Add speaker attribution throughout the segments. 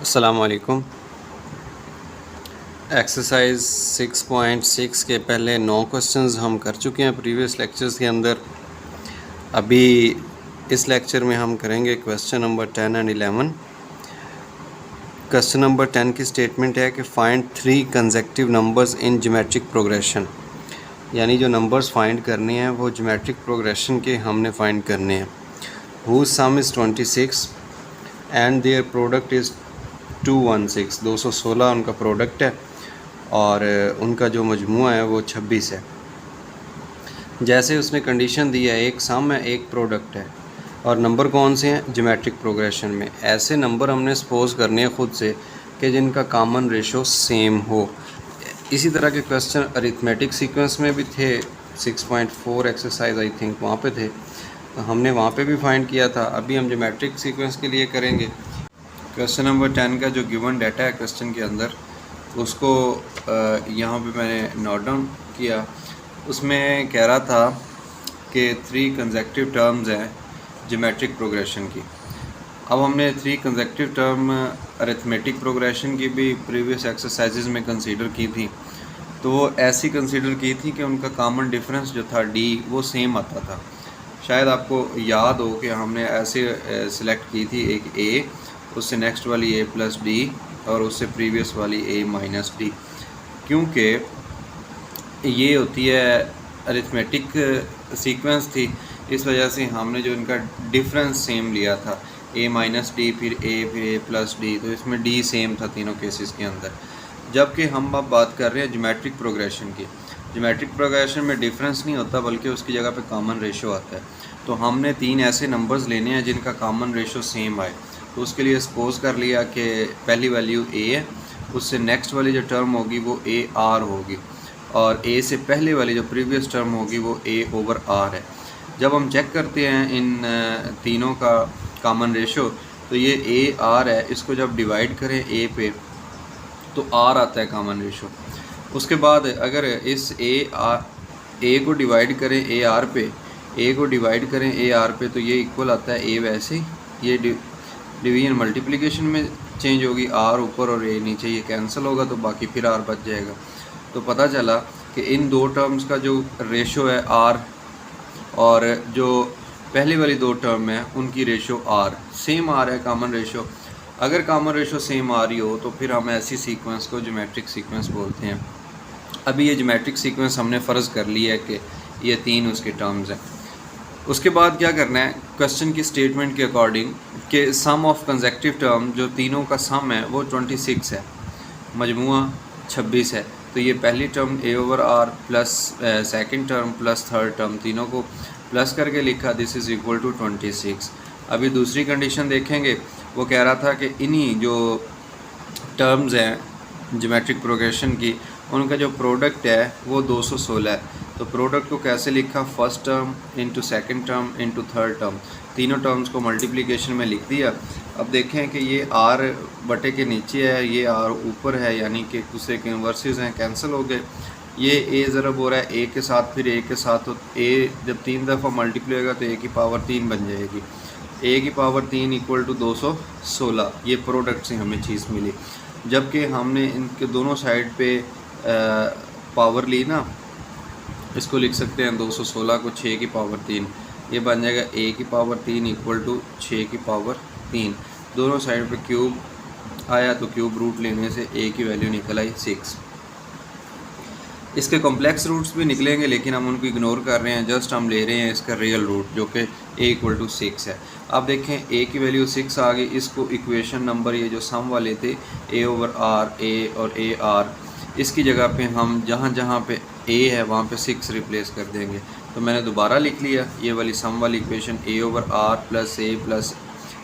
Speaker 1: अस्सलाम वालेकुम। एक्सरसाइज 6.6 के पहले 9 क्वेश्चंस हम कर चुके हैं प्रीवियस लेक्चर्स के अंदर। अभी इस लेक्चर में हम करेंगे question number 10 and 11। Question number 10 की स्टेटमेंट है कि find 3 consecutive numbers in geometric progression, यानी जो नंबर्स फाइंड करने हैं वो ज्योमेट्रिक प्रोग्रेशन के हमने फाइंड करने हैं। Whose sum is 26 and their product is 216, 216 उनका प्रोडक्ट है और उनका जो मजमूआ है वो 26 है। जैसे उसने कंडीशन दी है, एक सम है एक प्रोडक्ट है और नंबर कौन से हैं ज्योमेट्रिक प्रोग्रेशन में। ऐसे नंबर हमने सपोज करने हैं ख़ुद से कि जिनका कॉमन रेशो सेम हो। इसी तरह के क्वेश्चन अरिथमेटिक सीक्वेंस में भी थे, 6.4 एक्सरसाइज आई थिंक वहाँ पे थे, तो हमने वहाँ पे भी फाइंड किया था। अभी हम ज्योमेट्रिक सीक्वेंस के लिए करेंगे। क्वेश्चन नंबर 10 का जो गिवन डाटा है क्वेश्चन के अंदर, उसको यहाँ पे मैंने नोट डाउन किया। उसमें कह रहा था कि 3 कंसेक्टिव टर्म्स हैं ज्योमेट्रिक प्रोग्रेशन की। अब हमने 3 कंसेक्टिव टर्म अरिथमेटिक प्रोग्रेशन की भी प्रीवियस एक्सरसाइजेज में कंसीडर की थी, तो वो ऐसी कंसीडर की थी कि उनका कॉमन डिफरेंस जो था डी वो सेम आता था। शायद आपको याद हो कि हमने ऐसे सिलेक्ट की थी, एक ए, उससे नेक्स्ट वाली ए प्लस डी और उससे प्रीवियस वाली ए माइनस डी, क्योंकि ये होती है अरिथमेटिक सीक्वेंस थी। इस वजह से हमने जो इनका डिफरेंस सेम लिया था, ए माइनस डी फिर ए प्लस डी, तो इसमें डी सेम था तीनों केसेस के अंदर। जबकि हम अब बात कर रहे हैं ज्योमेट्रिक प्रोग्रेशन की। ज्योमेट्रिक प्रोग्रेशन में डिफरेंस नहीं होता बल्कि उसकी जगह पे कॉमन रेशो आता है। तो हमने 3 ऐसे नंबर्स लेने हैं जिनका कॉमन रेशो सेम आए। तो उसके लिए सपोज कर लिया कि पहली वैल्यू ए है, उससे नेक्स्ट वाली जो टर्म होगी वो ए आर होगी और ए से पहले वाली जो प्रीवियस टर्म होगी वो ए ओवर आर है। जब हम चेक करते हैं इन तीनों का कॉमन रेशो, तो ये ए आर है, इसको जब डिवाइड करें ए पे तो आर आता है कॉमन रेशो। उसके बाद अगर इस ए को डिवाइड करें ए आर पे, ए को डिवाइड करें ए आर पे, तो ये इक्वल आता है ए वैसे ही। ये डिवीजन मल्टीप्लिकेशन में चेंज होगी, आर ऊपर और ए नीचे, ये कैंसिल होगा तो बाकी फिर आर बच जाएगा। तो पता चला कि इन 2 टर्म्स का जो रेशो है आर, और जो पहली वाली 2 टर्म है उनकी रेशो आर सेम आ रहा है, कॉमन रेशो। अगर कॉमन रेशो सेम आ रही हो तो फिर हम ऐसी सीक्वेंस को ज्योमेट्रिक सीक्वेंस बोलते हैं। अभी ये ज्योमेट्रिक सीक्वेंस हमने फ़र्ज़ कर लिया है कि ये 3 उसके टर्म्स हैं। उसके बाद क्या करना है, क्वेश्चन की स्टेटमेंट के अकॉर्डिंग कि सम ऑफ कंसेक्टिव टर्म, जो तीनों का सम है वो 26 है, मजमूआ 26 है। तो ये पहली term a over r plus second term plus third term, तीनों को प्लस करके लिखा, दिस इज़ इक्वल टू 26। अभी दूसरी कंडीशन देखेंगे, वो कह रहा था कि इन्हीं जो टर्म्स हैं ज्योमेट्रिक प्रोग्रेशन की, उनका जो प्रोडक्ट है वो 216 है। तो प्रोडक्ट को कैसे लिखा, first term into second term into third term, तीनों टर्म्स को मल्टीप्लिकेशन में लिख दिया। अब देखें कि ये आर बटे के नीचे है, ये आर ऊपर है, यानी कि दूसरे के इन्वर्सेस हैं, कैंसिल हो गए। ये ए ज़रब हो रहा है ए के साथ, फिर ए के साथ, तो ए जब 3 दफ़ा मल्टीप्लाई होगा तो ए की पावर 3 बन जाएगी। ए की पावर 3 इक्वल टू 216, ये प्रोडक्ट से हमें चीज़ मिली। जबकि हमने इनके दोनों साइड पे पावर ली ना, इसको लिख सकते हैं 216 को 6 की पावर 3, ये बन जाएगा ए की पावर 3 इक्वल टू 6 की पावर 3। दोनों साइड पे क्यूब आया तो क्यूब रूट लेने से ए की वैल्यू निकल आई 6। इसके कॉम्प्लेक्स रूट्स भी निकलेंगे लेकिन हम उनको इग्नोर कर रहे हैं, जस्ट हम ले रहे हैं इसका रियल रूट जो कि ए इक्वल टू 6 है। अब देखें ए की वैल्यू 6 आ गई, इसको इक्वेशन नंबर ये जो सम वाले थे ए ओवर आर ए और ए आर, इसकी जगह पे हम जहाँ जहाँ पे ए है वहाँ पे 6 रिप्लेस कर देंगे। तो मैंने दोबारा लिख लिया ये वाली सम वाली equation, a over r plus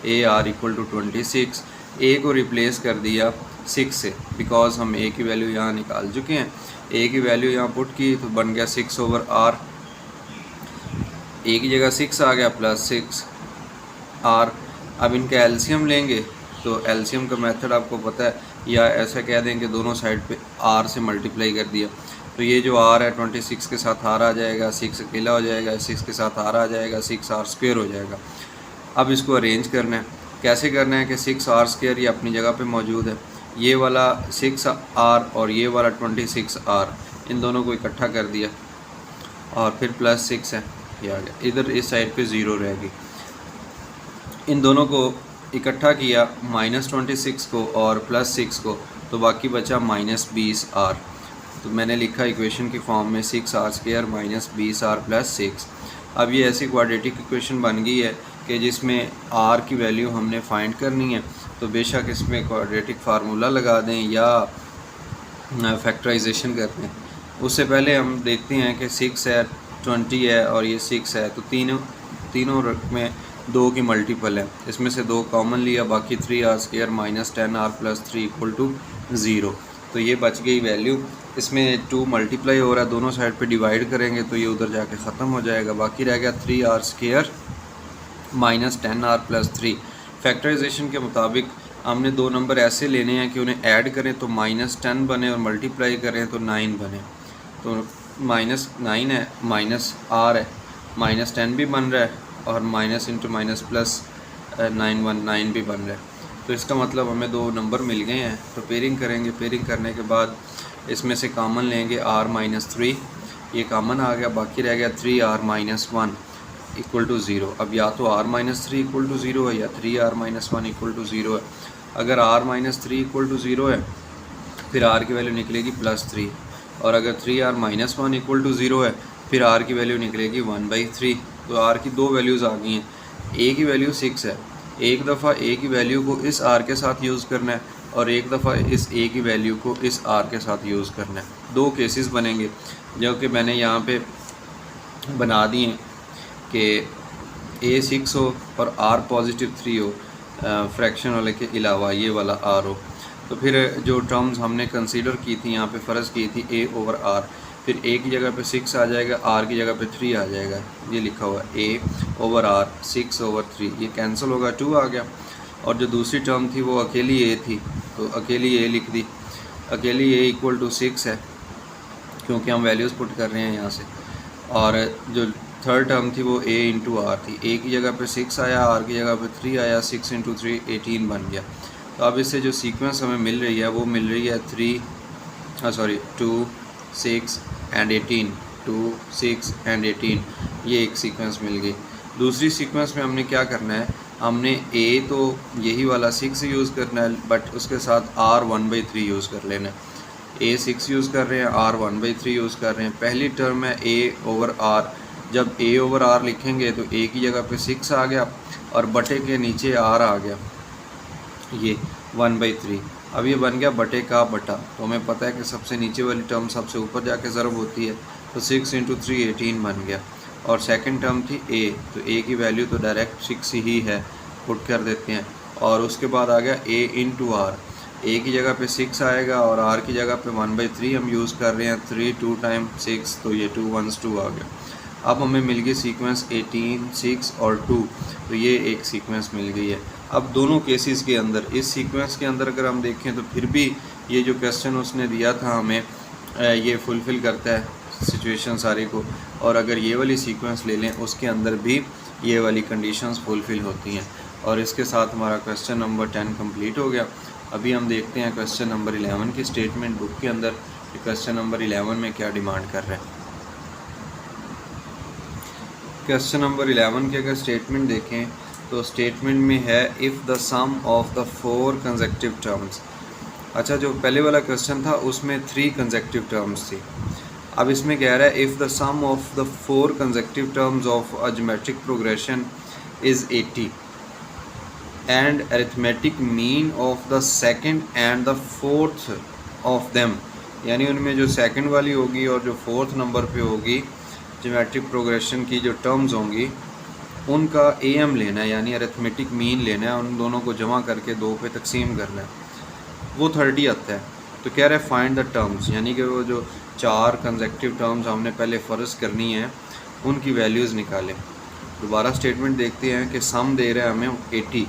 Speaker 1: a r equal to 26। ए को रिप्लेस कर दिया 6 से, बिकॉज हम ए की वैल्यू यहाँ निकाल चुके हैं। ए की वैल्यू यहाँ पुट की तो बन गया 6 ओवर आर, ए की जगह 6 आ गया प्लस 6 आर। अब इनका एलसीएम लेंगे तो एलसीएम का मेथड आपको पता है, या ऐसा कह दें कि दोनों साइड पे आर से मल्टीप्लाई कर दिया। तो ये जो आर है 26 के साथ आर आ जाएगा, 6 अकेला हो जाएगा, 6 के साथ आर आ जाएगा, 6 आर स्क्वेयर हो जाएगा। अब इसको अरेंज करना है, कैसे करना है कि 6r² ये अपनी जगह पे मौजूद है, ये वाला 6r और ये वाला 26r, इन दोनों को इकट्ठा कर दिया और फिर +6 है, ये आ गया। इधर इस साइड पे 0 रहेगी। इन दोनों को इकट्ठा किया -26 को और +6 को, तो बाकी बचा -20r। तो मैंने लिखा इक्वेशन की फॉर्म में 6r² -20r + 6। अब ये ऐसी क्वाड्रेटिक इक्वेशन बन गई है कि जिसमें r की वैल्यू हमने फाइंड करनी है, तो बेशक इसमें क्वाड्रेटिक फार्मूला लगा दें या फैक्टराइजेशन कर दें। उससे पहले हम देखते हैं कि 6 है, 20 है और ये 6 है, तो तीनों में 2 की मल्टीपल है। इसमें से 2 कॉमन लिया, बाकी 3r² -10r + 3 = 0। तो ये बच गई वैल्यू। इसमें 2 मल्टीप्लाई हो रहा है, दोनों साइड पे डिवाइड करेंगे तो ये उधर जाके ख़त्म हो जाएगा। बाकी रह गया 3r² -10r + 3। फैक्टराइजेशन के मुताबिक हमने 2 नंबर ऐसे लेने हैं कि उन्हें ऐड करें तो -10 बने और मल्टीप्लाई करें तो 9 बने। तो -9 है, -r है, -10 भी बन रहा है और माइनस इंटू माइनस प्लस 9 भी बन रहा है। तो इसका मतलब हमें 2 नंबर मिल गए हैं। तो पेयरिंग करेंगे, पेयरिंग करने के बाद इसमें से कॉमन लेंगे r -3, ये कॉमन आ गया। बाकी रह गया 3r -1 = 0। अब या तो r -3 = 0 है या 3r -1 = 0 है। अगर r -3 = 0 है फिर r की वैल्यू निकलेगी +3, और अगर 3r -1 = 0 है फिर r की वैल्यू निकलेगी 1/3। तो r की 2 वैल्यूज़ आ गई हैं। a की वैल्यू 6 है, एक दफ़ा a की वैल्यू को इस r के साथ यूज़ करना है और एक दफ़ा इस a की वैल्यू को इस r के साथ यूज़ करना है। 2 केसेस बनेंगे जो कि मैंने यहाँ पे बना दिए कि a 6 हो और r +3 हो, फ्रैक्शन वाले के अलावा ये वाला r हो। तो फिर जो टर्म्स हमने कंसीडर की थी, यहाँ पे फ़र्ज़ की थी a/r, फिर a की जगह पे 6 आ जाएगा, r की जगह पे 3 आ जाएगा। ये लिखा हुआ है a/r 6/3, ये कैंसिल होगा, 2 आ गया। और जो दूसरी टर्म थी वो अकेली a थी, तो अकेली a लिख दी। अकेली a = 6 है क्योंकि हम वैल्यूज़ पुट कर रहे हैं यहाँ से। और जो थर्ड टर्म थी वो a × r थी, a की जगह पे 6 आया, r की जगह पे 3 आया, 6 × 3 18 बन गया। तो अब इससे जो सीक्वेंस हमें मिल रही है वो मिल रही है 2, 6 and 18, 2, 6 and 18, ये एक सीक्वेंस मिल गई। दूसरी सीक्वेंस में हमने क्या करना है, हमने a तो यही वाला 6 यूज़ करना है, बट उसके साथ r 1/3 यूज़ कर लेना है। a 6 यूज़ कर रहे हैं, r 1/3 यूज़ कर रहे हैं। पहली टर्म है a/r, जब a/r लिखेंगे तो a की जगह पे 6 आ गया और बटे के नीचे r आ गया, ये 1/3। अब ये बन गया बटे का बटा। तो हमें पता है कि सबसे नीचे वाली टर्म सबसे ऊपर जाके ज़रब होती है, तो 6 × 3 18 बन गया। और सेकंड टर्म थी a, तो a की वैल्यू तो डायरेक्ट 6 ही है, पुट कर देते हैं। और उसके बाद आ गया a × r, a की जगह पे 6 आएगा और r की जगह पे 1/3 हम यूज़ कर रहे हैं। 3 2 × 6, तो ये 2 1s 2 आ गया। अब हमें मिल गई सीक्वेंस 18, 6 और 2, तो ये एक सीक्वेंस मिल गई है। अब दोनों केसेस के अंदर, इस सीक्वेंस के अंदर अगर हम देखें तो फिर भी ये जो क्वेश्चन उसने दिया था हमें, ये फुलफ़िल करता है सिचुएशन सारी को। और अगर ये वाली सीक्वेंस ले लें उसके अंदर भी ये वाली कंडीशंस फुलफ़िल होती हैं। और इसके साथ हमारा क्वेश्चन नंबर 10 कंप्लीट हो गया। अभी हम देखते हैं क्वेश्चन नंबर 11 की स्टेटमेंट बुक के अंदर, क्वेश्चन नंबर 11 में क्या डिमांड कर रहे हैं। क्वेश्चन नंबर 11 की अगर स्टेटमेंट देखें तो स्टेटमेंट में है if the sum of the 4 consecutive terms. अच्छा, जो पहले वाला क्वेश्चन था उसमें 3 कंसेक्टिव टर्म्स थी। अब इसमें कह रहा है if the sum of the 4 consecutive terms of a geometric progression is 80 and arithmetic mean of the second and the fourth of them, यानी उनमें जो सेकंड वाली होगी और जो फोर्थ नंबर पे होगी ज्योमेट्रिक प्रोग्रेशन की जो टर्म्स होंगी उनका AM लेना है, यानी अरिथमेटिक मीन लेना है, उन दोनों को जमा करके 2 पे तकसीम करना है, वो 30 आता है। तो कह रहा है फाइंड द टर्म्स, यानी कि वो जो 4 कंसेक्टिव टर्म्स हमने पहले फ़र्ज़ करनी है उनकी वैल्यूज़ निकालें। दोबारा स्टेटमेंट देखते हैं कि सम दे रहा है हमें 80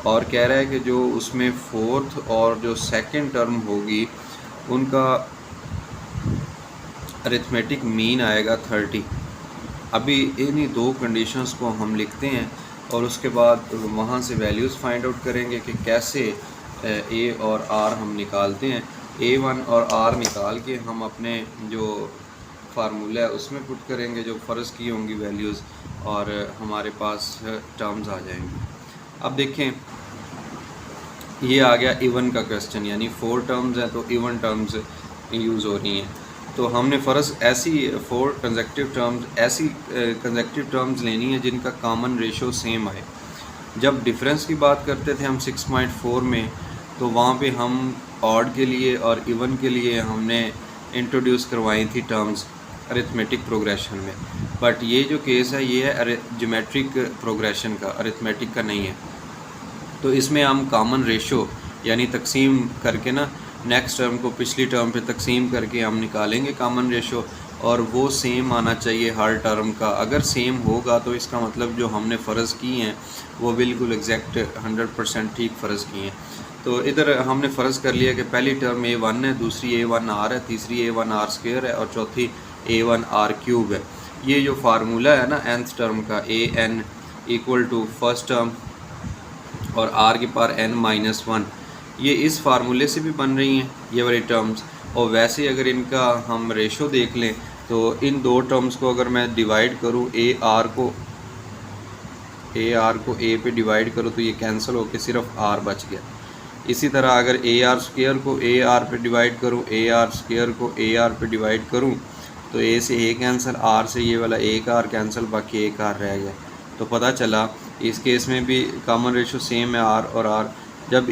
Speaker 1: और कह रहा है कि जो उसमें फोर्थ और जो सेकंड टर्म होगी उनका अरिथमेटिक मीन आएगा 30। अभी इन्हीं 2 कंडीशंस को हम लिखते हैं और उसके बाद वहाँ से वैल्यूज़ फाइंड आउट करेंगे कि कैसे ए और आर हम निकालते हैं। A1 और R निकाल के हम अपने जो फार्मूला है उसमें पुट करेंगे, जो फ़र्ज़ की होंगी वैल्यूज़, और हमारे पास टर्म्स आ जाएंगे। अब देखें, ये आ गया इवन का क्वेश्चन, यानी 4 टर्म्स हैं तो इवन टर्म्स यूज़ हो रही हैं। तो हमने फ़र्ज़ ऐसी 4 कंसेक्टिव टर्म्स, ऐसी कंसेक्टिव टर्म्स लेनी है जिनका कॉमन रेशो सेम आए। जब डिफरेंस की बात करते थे हम 6.4 में, तो वहाँ पे हम ऑड के लिए और इवन के लिए हमने इंट्रोड्यूस करवाई थी टर्म्स अरिथमेटिक प्रोग्रेशन में। बट ये जो केस है ये है ज्योमेट्रिक प्रोग्रेशन का, अरिथमेटिक का नहीं है। तो इसमें हम कॉमन रेशो यानी तकसीम करके ना, नेक्स्ट टर्म को पिछली टर्म पे तकसीम करके हम निकालेंगे कॉमन रेशो, और वो सेम आना चाहिए हर टर्म का। अगर सेम होगा तो इसका मतलब जो हमने फ़र्ज़ की हैं वो बिल्कुल एग्जैक्ट 100% ठीक फ़र्ज़ की हैं। तो इधर हमने फ़र्ज़ कर लिया कि पहली टर्म A1 है, दूसरी A1R है, तीसरी A1R² है और चौथी A1R³ है। ये जो फार्मूला है ना nth टर्म का, AN = फर्स्ट टर्म और r की पावर n-1, ये इस फार्मूले से भी बन रही हैं ये वाली टर्म्स। और वैसे अगर इनका हम रेशो देख लें तो इन दो टर्म्स को अगर मैं डिवाइड करूँ, AR को A पे डिवाइड करूँ तो ये कैंसिल होकर सिर्फ R बच गया। इसी तरह अगर AR² को AR पे डिवाइड करूँ, AR² को AR पे डिवाइड करूँ तो A से A कैंसिल, R से ये वाला एक R कैंसिल, बाकी एक R रह गया। तो पता चला इस केस में भी कॉमन रेशो सेम है R और R। जब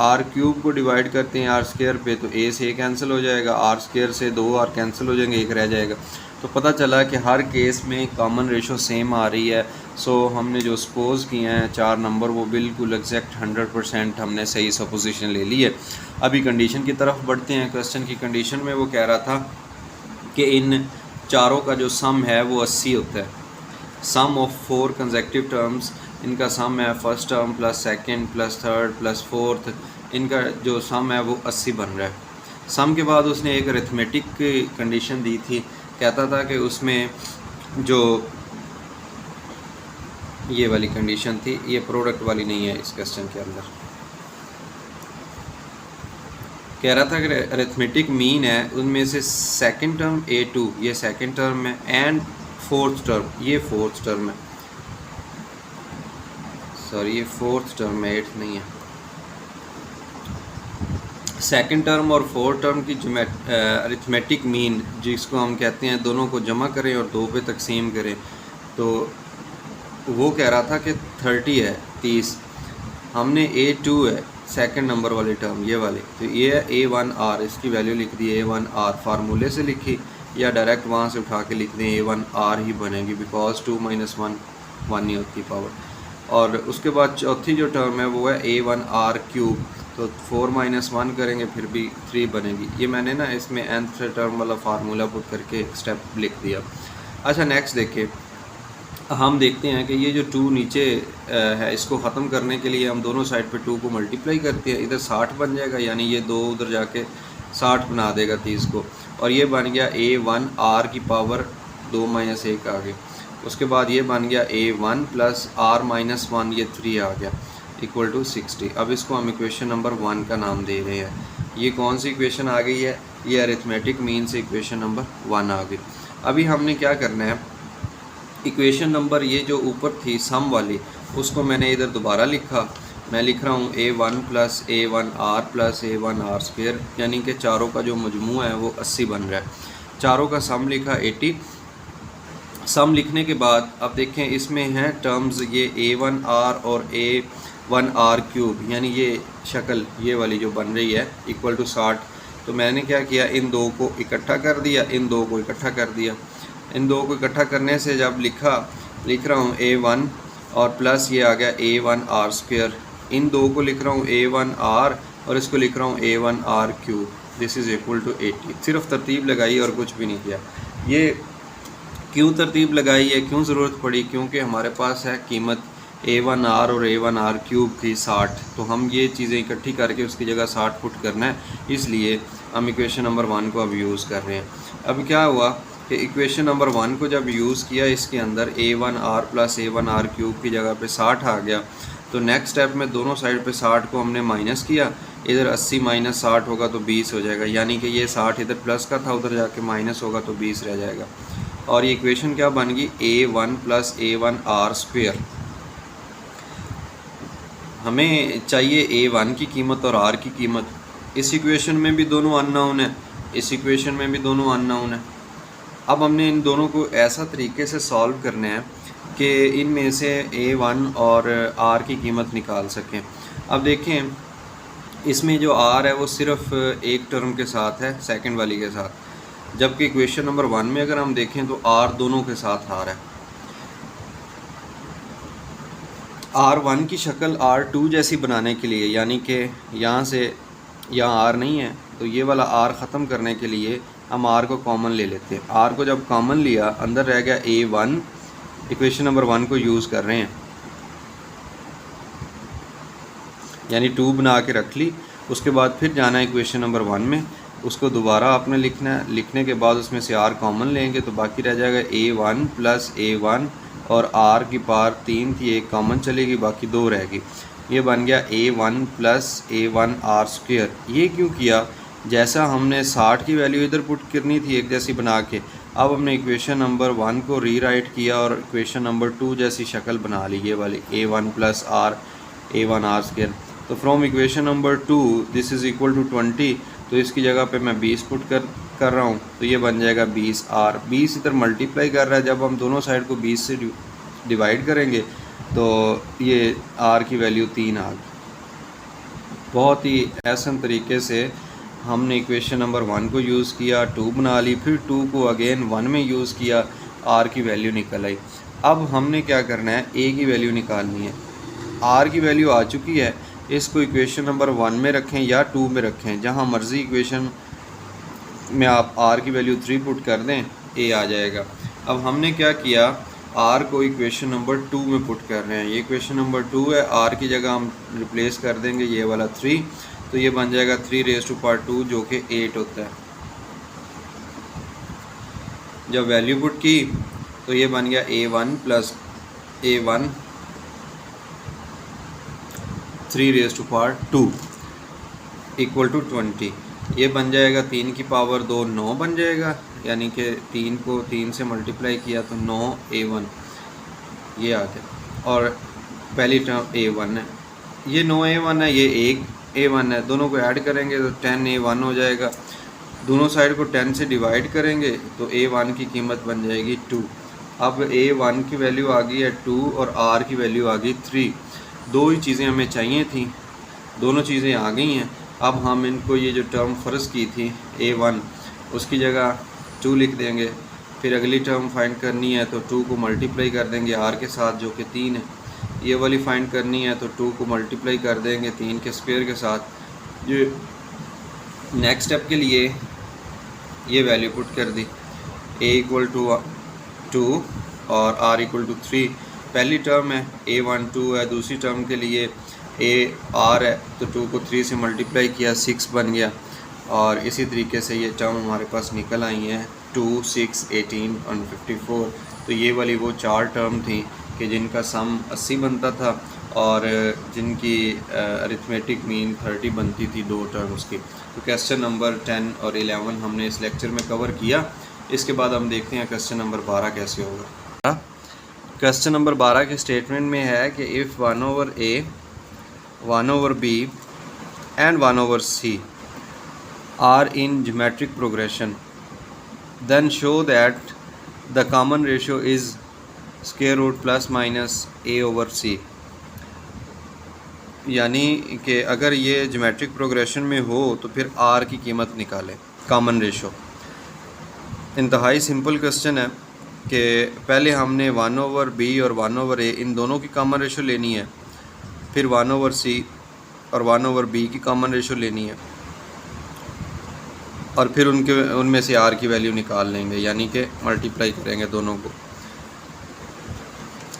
Speaker 1: R³ को डिवाइड करते हैं R² पे तो A से A कैंसिल हो जाएगा, R² से 2R कैंसिल हो जाएंगे, एक रह जाएगा। तो पता चला कि हर केस में कॉमन रेशो सेम आ रही है। सो हमने जो सपोज़ किए हैं 4 नंबर वो बिल्कुल एग्जैक्ट 100% हमने सही सपोजिशन ले ली है। अभी कंडीशन की तरफ बढ़ते हैं। क्वेश्चन की कंडीशन में वो कह रहा था कि इन चारों का जो सम है वो 80 होता है। सम ऑफ 4 कंसेक्टिव टर्म्स, इनका सम है first term plus second plus third plus fourth, इनका जो सम है वो 80 बन रहा है। सम के बाद उसने एक अरिथमेटिक कंडीशन दी थी, कहता था कि उसमें जो ये वाली कंडीशन थी, ये प्रोडक्ट वाली नहीं है इस क्वेश्चन के अंदर। कह रहा था कि अरिथमेटिक मीन है उनमें से सेकंड टर्म A2 ये सेकंड टर्म है, एंड फोर्थ टर्म ये फोर्थ टर्म है, सॉरी ये फोर्थ टर्म है, 8 नहीं है। सेकंड टर्म और फोर्थ टर्म की अरिथमेटिक मीन जिसको हम कहते हैं, दोनों को जमा करें और 2 पे तकसीम करें, तो वो कह रहा था कि 30 है, 30। हमने A2 है सेकंड नंबर वाली टर्म ये वाली, तो ये है A1R, इसकी वैल्यू लिख दी A1R, फार्मूले से लिखी या डायरेक्ट वहाँ से उठा के लिख दें A1R ही बनेगी, बिकॉज 2 - 1 1 नहीं होती पावर। और उसके बाद चौथी जो टर्म है वो है A1R³, तो 4 - 1 करेंगे फिर भी 3 बनेगी। ये मैंने ना इसमें nth टर्म वाला फार्मूला पुट करके एक स्टेप लिख दिया। अच्छा नेक्स्ट देखिए, हम देखते हैं कि ये जो 2 नीचे है इसको ख़त्म करने के लिए हम दोनों साइड पे 2 को मल्टीप्लाई करते हैं, इधर 60 बन जाएगा, यानी ये 2 उधर जाके 60 बना देगा 30 को, और ये बन गया A1R की पावर 2 - 1 आ गई। उसके बाद ये बन गया A1 + R - 1, ये 3 आ गया, = 60। अब इसको हम इक्वेशन नंबर 1 का नाम दे रहे हैं। ये कौन सी इक्वेशन आ गई है? ये अरिथमेटिक मीन से इक्वेशन नंबर 1 आ गई। अभी हमने क्या करना है, इक्वेशन नंबर ये जो ऊपर थी सम वाली, उसको मैंने इधर दोबारा लिखा। मैं लिख रहा हूँ A1 + A1R + A1R², यानी कि चारों का जो मजमूआ है वो 80 बन रहा है। चारों का सम लिखा 80। सम लिखने के बाद अब देखें इसमें हैं टर्म्स ये A1R और A1R³, यानी ये शक्ल ये वाली जो बन रही है = 60। तो मैंने क्या किया, इन दो को इकट्ठा कर दिया, इन दो को इकट्ठा कर दिया। इन दो को इकट्ठा करने से जब लिख रहा हूँ A1 और प्लस ये आ गया A1R², इन दो को लिख रहा हूँ A1R और इसको लिख रहा हूँ A1R³, दिस इज़ = 80। सिर्फ तरतीब लगाई और कुछ भी नहीं किया। ये क्यों तरतीब लगाई है, क्यों ज़रूरत पड़ी? क्योंकि हमारे पास है कीमत A1R और A1R³ की 60, तो हम ये चीज़ें इकट्ठी करके उसकी जगह 60 पुट करना है, इसलिए हम इक्वेशन नंबर 1 को अब यूज़ कर रहे हैं। अब क्या हुआ, कि इक्वेशन नंबर 1 को जब यूज़ किया इसके अंदर a1r प्लस a1r क्यूब की जगह पे 60 आ गया, तो नेक्स्ट स्टेप में दोनों साइड पे 60 को हमने माइनस किया, इधर 80 माइनस 60 होगा तो 20 हो जाएगा, यानी कि ये 60 इधर प्लस का था, उधर जाके माइनस होगा तो 20 रह जाएगा। और ये इक्वेशन क्या बन गई, a1 प्लस a1r स्क्वेयर। हमें चाहिए a1 की कीमत और r की कीमत। इस इक्वेशन में भी दोनों अननोन है, इस इक्वेशन में भी दोनों अननोन है। अब हमने इन दोनों को ऐसा तरीके से सॉल्व करना है कि इनमें से a1 और r की कीमत निकाल सकें। अब देखें, इसमें जो r है वो सिर्फ एक टर्म के साथ है, सेकंड वाली के साथ, जबकि इक्वेशन नंबर 1 में अगर हम देखें तो r दोनों के साथ आ रहा है। r1 की शक्ल r2 जैसी बनाने के लिए, यानी कि यहाँ से यहाँ r नहीं है तो ये वाला r ख़त्म करने के लिए हम r को कॉमन ले लेते हैं। r को जब कॉमन लिया, अंदर रह गया a1, इक्वेशन नंबर 1 को यूज़ कर रहे हैं, यानी 2 बना के रख ली। उसके बाद फिर जाना है इक्वेशन नंबर 1 में, उसको दोबारा आपने लिखना है। लिखने के बाद उसमें से r कॉमन लेंगे तो बाकी रह जाएगा a1 प्लस a1, और r की पावर 3 थी, एक कॉमन चलेगी, बाकी 2 रहेगी। ये बन गया a1 प्लस a1r स्क्वेयर। ये क्यों किया, जैसा हमने 60 की वैल्यू इधर पुट करनी थी एक जैसी बना के, अब हमने इक्वेशन नंबर 1 को रीराइट किया और इक्वेशन नंबर 2 जैसी शक्ल बना ली, ये वाली a1 plus r a1r square. तो from equation number 2 this is equal to 20, तो इसकी जगह पे मैं 20 पुट कर रहा हूँ, तो ये बन जाएगा 20r। 20 इधर मल्टीप्लाई कर रहा है, जब हम दोनों साइड को 20 से डिवाइड करेंगे तो ये r की वैल्यू 3 आ गई। बहुत ही आसान तरीके से हमने इक्वेशन नंबर 1 को यूज़ किया, 2 बना ली, फिर 2 को अगेन 1 में यूज़ किया, r की वैल्यू निकल आई। अब हमने क्या करना है, a की वैल्यू निकालनी है। r की वैल्यू आ चुकी है, इसको इक्वेशन नंबर 1 में रखें या 2 में रखें, जहां मर्ज़ी इक्वेशन में आप r की वैल्यू 3 पुट कर दें, a आ जाएगा। अब हमने क्या किया, r को इक्वेशन नंबर 2 में पुट कर रहे हैं। ये इक्वेशन नंबर 2 है, r की जगह हम रिप्लेस कर देंगे ये वाला 3, तो ये बन जाएगा 3 रेज़ टू पावर 2 जो कि 8 होता है। जब वैल्यू पुट की तो ये बन गया a1 plus a1 3 raise to power 2 equal to 20। ये बन जाएगा 3 की पावर 2 9 बन जाएगा, यानी कि 3 को 3 से मल्टीप्लाई किया तो 9a1 ये आ गया, और पहली टर्म a1 है, ये 9a1 है, ये 1a1 है, दोनों को ऐड करेंगे तो 10a1 हो जाएगा। दोनों साइड को 10 से डिवाइड करेंगे तो a1 की कीमत बन जाएगी 2। अब a1 की वैल्यू आ गई है 2 और r की वैल्यू आ गई 3। दो ही चीज़ें हमें चाहिए थी, दोनों चीज़ें आ गई हैं। अब हम इनको ये जो टर्म फ़र्ज़ की थी a1, उसकी जगह 2 लिख देंगे। फिर अगली टर्म फाइंड करनी है तो 2 को मल्टीप्लाई कर देंगे r के साथ जो कि 3 है। ये वाली फाइंड करनी है तो 2 को मल्टीप्लाई कर देंगे 3 के स्क्वायर के साथ। ये नेक्स्ट स्टेप के लिए ये वैल्यू पुट कर दी, a इक्वल टू 2 और r इक्वल टू 3। पहली टर्म है a1 2 है, दूसरी टर्म के लिए a r है, तो 2 को 3 से मल्टीप्लाई किया 6 बन गया। और इसी तरीके से ये टर्म हमारे पास निकल आई हैं 2, 6, 18 और 54। तो ये वाली वो 4 टर्म थी कि जिनका सम 80 बनता था और जिनकी अरिथमेटिक मीन 30 बनती थी 2 टर्म्स की। तो क्वेश्चन नंबर 10 और 11 हमने इस लेक्चर में कवर किया। इसके बाद हम देखते हैं क्वेश्चन नंबर 12 कैसे होगा। क्वेश्चन नंबर 12 के स्टेटमेंट में है कि if 1/a 1/b and 1/c are in geometric progression, then show that the common ratio is square root plus minus a/c। यानी कि अगर ये ज्योमेट्रिक प्रोग्रेशन में हो तो फिर r की कीमत निकालें, कॉमन रेशो। इंतहाई सिंपल क्वेश्चन है कि पहले हमने 1/b और 1/a इन दोनों की कॉमन रेशो लेनी है, फिर 1/c और 1/b की कॉमन रेशो लेनी है, और फिर उनमें से r की वैल्यू निकाल लेंगे, यानी कि मल्टीप्लाई करेंगे दोनों को।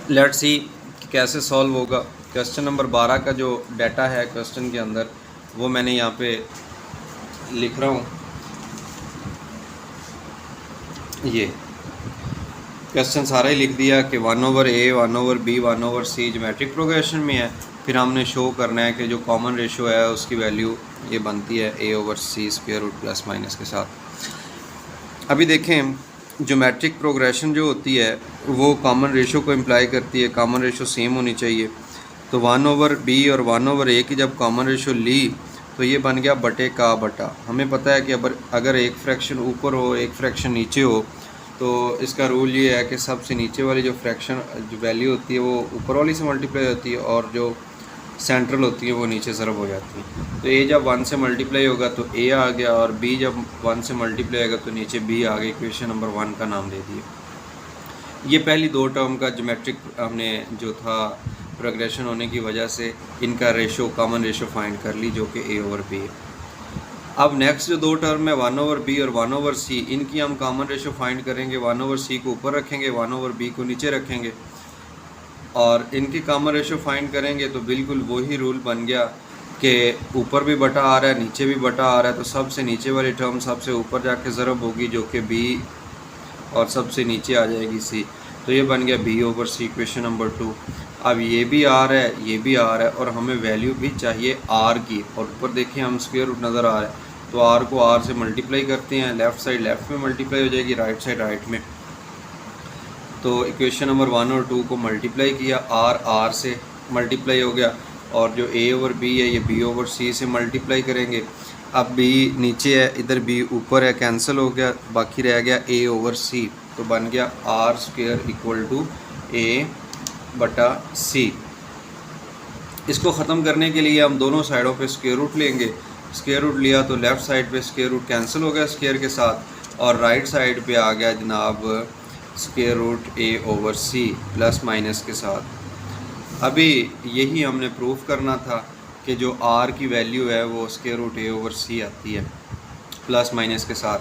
Speaker 1: लेट्स सी कि कैसे सॉल्व होगा। क्वेश्चन नंबर 12 का जो डाटा है क्वेश्चन के अंदर वो मैंने यहाँ पे लिख रहा हूँ। ये क्वेश्चन सारा ही लिख दिया कि 1/a 1/b 1/c geometric progression में है। फिर हमने शो करना है कि जो कॉमन रेशो है उसकी वैल्यू ये बनती है a/c square root plus minus के साथ। अभी देखें ज्योमेट्रिक प्रोग्रेशन जो होती है वो कॉमन रेशो को इम्प्लाई करती है, कॉमन रेशो सेम होनी चाहिए। तो 1/b और 1/a की जब कॉमन रेशो ली तो ये बन गया बटे का बटा। हमें पता है कि अगर एक फ्रैक्शन ऊपर हो एक फ्रैक्शन नीचे हो तो इसका रूल ये है कि सबसे नीचे वाली जो फ्रैक्शन जो वैल्यू होती है वो ऊपर वाली से मल्टीप्लाई होती है और जो सेंट्रल होती है वो नीचे ज़रब हो जाती है। तो ए जब 1 से मल्टीप्लाई होगा तो ए आ गया और बी जब 1 से मल्टीप्लाई होगा तो नीचे बी आ गई। इक्वेशन नंबर 1 का नाम दे दिए। ये पहली दो टर्म का ज्योमेट्रिक हमने जो था प्रोग्रेशन होने की वजह से इनका रेशो कॉमन रेशो फाइंड कर ली जो कि a/b है। अब नेक्स्ट जो दो टर्म है 1/b और 1/c, इनकी हम कॉमन रेशो फाइंड करेंगे। 1/c को ऊपर रखेंगे, 1/b को नीचे रखेंगे और इनकी कॉमन रेशो फाइंड करेंगे तो बिल्कुल वही रूल बन गया कि ऊपर भी बटा आ रहा है नीचे भी बटा आ रहा है तो सबसे नीचे वाली टर्म सबसे ऊपर जाके ज़रब होगी जो कि b और सबसे नीचे आ जाएगी c। तो ये बन गया b/c इक्वेशन नंबर 2। अब ये भी आ रहा है ये भी आ रहा है और हमें वैल्यू भी चाहिए r की। और ऊपर देखें हम स्क्वायर रूट नज़र आ रहा है तो r को r से मल्टीप्लाई करते हैं। लेफ़्ट साइड लेफ़्ट में मल्टीप्लाई हो जाएगी, राइट साइड राइट में। तो इक्वेशन नंबर 1 और 2 को मल्टीप्लाई किया, r से मल्टीप्लाई हो गया और जो a/b है ये b/c से मल्टीप्लाई करेंगे। अब b नीचे है इधर b ऊपर है, कैंसिल हो गया, बाकी रह गया a/c। तो बन गया r² इक्वल टू a/c। इसको ख़त्म करने के लिए हम दोनों साइडों पे स्क्वायर रूट लेंगे। स्क्वायर रूट लिया तो लेफ़्ट साइड पे स्क्वायर रूट कैंसिल हो गया स्क्वायर के साथ और राइट साइड पे आ गया जनाब square root a/c plus minus के साथ। अभी यही हमने प्रूफ करना था कि जो r की वैल्यू है वो स्क्वायर रूट a/c आती है प्लस माइनस के साथ।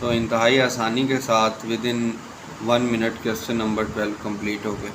Speaker 1: तो इंतहाई आसानी के साथ within 1 minute question number 12 complete हो गए।